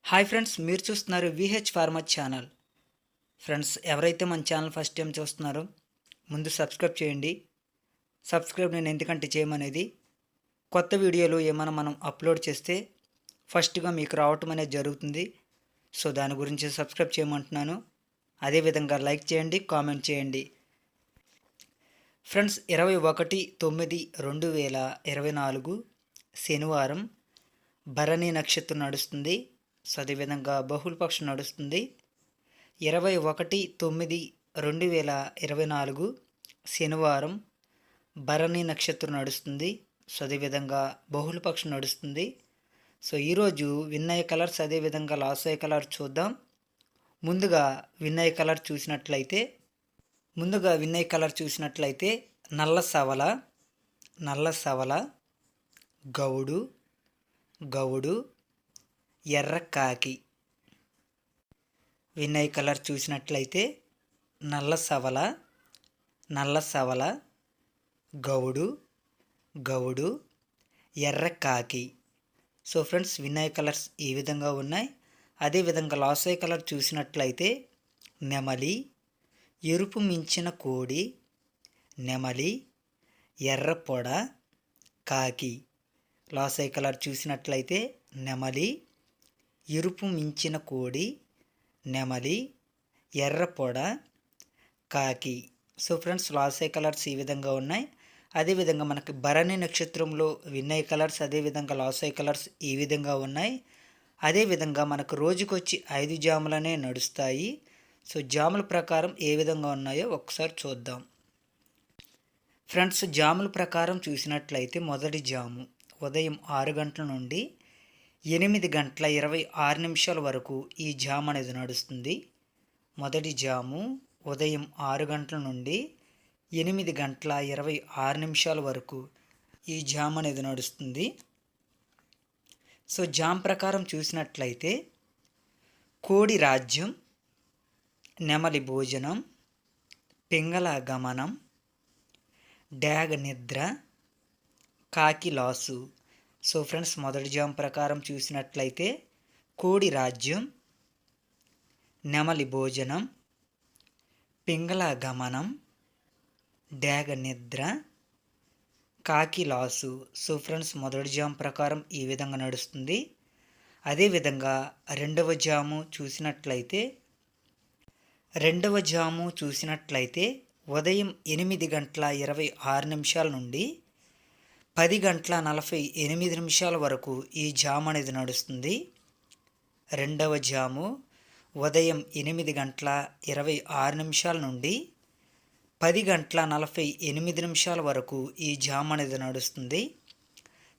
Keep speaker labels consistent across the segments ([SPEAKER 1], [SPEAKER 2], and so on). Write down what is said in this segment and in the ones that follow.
[SPEAKER 1] Hi friends, మీరు చూస్తున్నారు VH farmer channel. Friends, ఎవరైతే మన ఛానల్ ఫస్ట్ టైం చూస్తున్నారో ముందు సబ్స్క్రైబ్ చేయండి. సబ్స్క్రైబ్ నేను ఎందుకంటే చేయమనేది కొత్త వీడియోలు ఏమైనా మనం అప్లోడ్ చేస్తే ఫస్ట్గా మీకు రావటం అనేది జరుగుతుంది. సో దాని గురించి సబ్స్క్రైబ్ చేయమంటున్నాను. అదేవిధంగా లైక్ చేయండి, కామెంట్ చేయండి. ఫ్రెండ్స్, 21/9/2024 శనివారం భరణి నక్షత్రం నడుస్తుంది. సో అదేవిధంగా బహుళపక్షం నడుస్తుంది. 21/9/2024 శనివారం భరణి నక్షత్రం నడుస్తుంది. సో అదేవిధంగా బహుళపక్షం నడుస్తుంది. సో ఈరోజు విన్నయ్య కలర్స్ అదేవిధంగా లాస్ అయ్యే కలర్ చూద్దాం. ముందుగా విన్నయ్య కలర్ చూసినట్లయితే నల్ల సవల, గౌడు, ఎర్ర కాకి. విన్నయ్య కలర్ చూసినట్లయితే నల్ల సవల, గౌడు, ఎర్ర కాకి. సో ఫ్రెండ్స్, విన్నయ్య కలర్స్ ఈ విధంగా ఉన్నాయి. అదేవిధంగా లాస్ అయ్యే కలర్ చూసినట్లయితే నెమలి, ఎరుపు మించిన కోడి, నెమలి, ఎర్ర పొడ, కాకి. లాస్ అయ్యే కలర్ చూసినట్లయితే నెమలి, ఎరుపు మించిన కోడి, నెమలి, ఎర్ర పొడ, కాకి. సో ఫ్రెండ్స్, లాస్ అయ్యే కలర్స్ ఈ విధంగా ఉన్నాయి. అదేవిధంగా మనకి భరణి నక్షత్రంలో విన్నయ్య కలర్స్ అదేవిధంగా లాస్ అయ్యే కలర్స్ ఈ విధంగా ఉన్నాయి. అదేవిధంగా మనకు రోజుకొచ్చి 5 జాములనే నడుస్తాయి. సో జాముల ప్రకారం ఏ విధంగా ఉన్నాయో ఒకసారి చూద్దాం. ఫ్రెండ్స్, జాముల ప్రకారం చూసినట్లయితే మొదటి జాము ఉదయం 6 గంటల నుండి 8:26 వరకు ఈ జాము అనేది నడుస్తుంది. మొదటి జాము ఉదయం 6 గంటల నుండి 8:26 వరకు ఈ జాము అనేది నడుస్తుంది. సో జామ్ ప్రకారం చూసినట్లయితే కోడి రాజ్యం, నెమలి భోజనం, పింగళ గమనం, డాగ నిద్ర, కాకి లాసు. సో ఫ్రెండ్స్, మొదటి జామ్ ప్రకారం చూసినట్లయితే కోడి రాజ్యం, నెమలి భోజనం, పింగళ గమనం, డాగ నిద్ర, కాకి లాసు. సో ఫ్రెండ్స్, మొదటి జామ్ ప్రకారం ఈ విధంగా నడుస్తుంది. అదేవిధంగా రెండవ జాము చూసినట్లయితే ఉదయం 8:26 నుండి 10:48 వరకు ఈ జాము అనేది నడుస్తుంది. రెండవ జాము ఉదయం 8:26 నుండి 10:48 వరకు ఈ జామ్ అనేది నడుస్తుంది.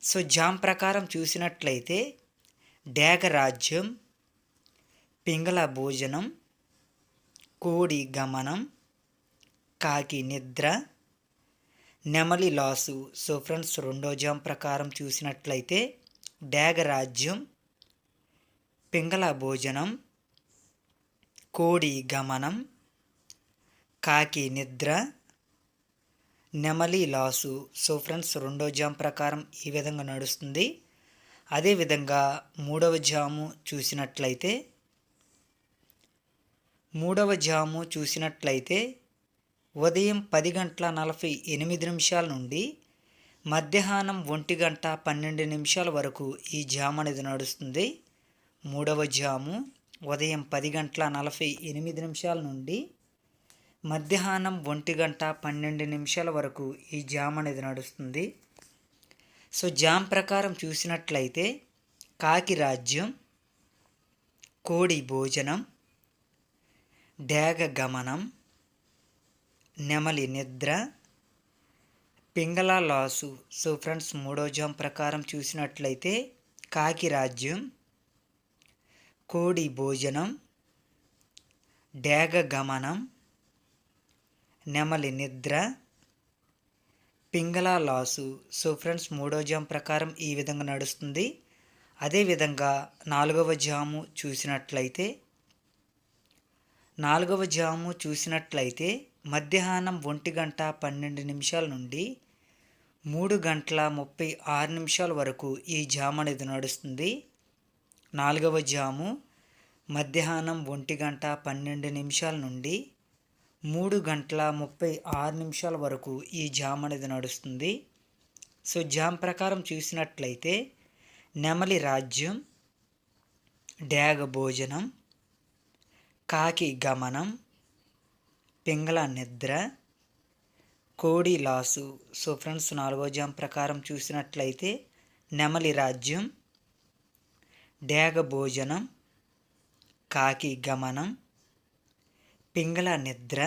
[SPEAKER 1] సో జామ్ ప్రకారం చూసినట్లయితే డాగ రాజ్యం, పింగళ భోజనం, కోడి గమనం, కాకి నిద్ర, నెమలి లాసు. సో ఫ్రెండ్స్, రెండో జామ్ ప్రకారం చూసినట్లయితే డాగ రాజ్యం, పింగళ భోజనం, కోడి గమనం, కాకి నిద్ర, నెమలి లాసు. సో ఫ్రెండ్స్, రెండో జామ్ ప్రకారం ఈ విధంగా నడుస్తుంది. అదేవిధంగా మూడవ జాము చూసినట్లయితే ఉదయం 10:48 నుండి మధ్యాహ్నం 1:12 వరకు ఈ జాము అనేది నడుస్తుంది. మూడవ జాము ఉదయం 10:48 నుండి మధ్యాహ్నం 1:12 వరకు ఈ జామ్ అనేది నడుస్తుంది. సో జామ్ ప్రకారం చూసినట్లయితే కాకి రాజ్యం, కోడి భోజనం, డాగ గమనం, నెమలి నిద్ర, పింగళ లాసు. సో ఫ్రెండ్స్, మూడో జామ్ ప్రకారం చూసినట్లయితే కాకి రాజ్యం, కోడి భోజనం, డాగ గమనం, నెమలి నిద్ర, పింగళ లాసు. సో ఫ్రెండ్స్, మూడో జామ్ ప్రకారం ఈ విధంగా నడుస్తుంది. అదేవిధంగా నాలుగవ జాము చూసినట్లయితే మధ్యాహ్నం 1:12 నుండి 3:36 వరకు ఈ జాము అనేది నడుస్తుంది. నాలుగవ జాము మధ్యాహ్నం 1:12 నుండి 3:36 వరకు ఈ జామ్ అనేది నడుస్తుంది. సో జామ్ ప్రకారం చూసినట్లయితే నెమలి రాజ్యం, డేగ భోజనం, కాకి గమనం, పింగళ నిద్ర, కోడి లాసు. సో ఫ్రెండ్స్, 4వ జామ్ ప్రకారం చూసినట్లయితే నెమలి రాజ్యం, డేగ భోజనం, కాకి గమనం, పింగళ నిద్ర,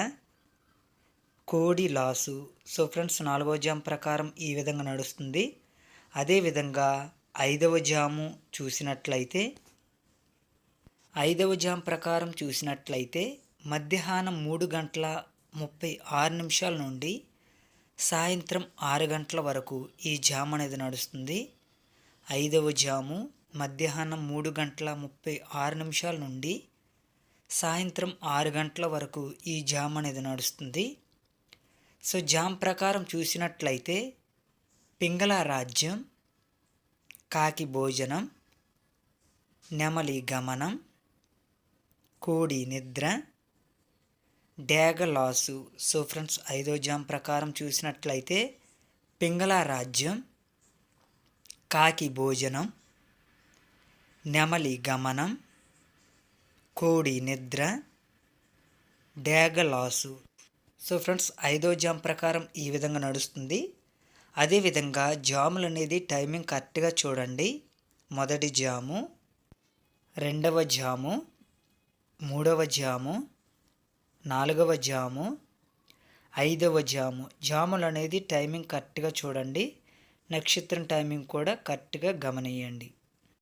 [SPEAKER 1] కోడి లాసు. సో ఫ్రెండ్స్, 4వ జామ్ ప్రకారం ఈ విధంగా నడుస్తుంది. అదేవిధంగా 5వ జాము చూసినట్లయితే 5వ జామ్ ప్రకారం చూసినట్లయితే మధ్యాహ్నం 3:36 నుండి సాయంత్రం 6 గంటల వరకు ఈ జామ్ అనేది నడుస్తుంది. 5వ జాము మధ్యాహ్నం 3:36 నుండి సాయంత్రం 6 గంటల వరకు ఈ జామ్ అనేది నడుస్తుంది. సో జామ్ ప్రకారం చూసినట్లయితే పింగళ రాజ్యం, కాకి భోజనం, నెమలి గమనం, కోడి నిద్ర, డేగ లాసు. సో ఫ్రెండ్స్, 5వ జామ్ ప్రకారం చూసినట్లయితే పింగళ రాజ్యం, కాకి భోజనం, నెమలి గమనం, కోడి నిద్ర, డేగ లాసు. సో ఫ్రెండ్స్, 5వ జామ్ ప్రకారం ఈ విధంగా నడుస్తుంది. అదేవిధంగా జాములు అనేది టైమింగ్ కరెక్ట్గా చూడండి. మొదటి జాము, 2వ జాము, 3వ జాము, 4వ జాము, 5వ జాము. జాములు అనేది టైమింగ్ కరెక్ట్గా చూడండి. నక్షత్రం టైమింగ్ కూడా కరెక్ట్గా గమనియండి.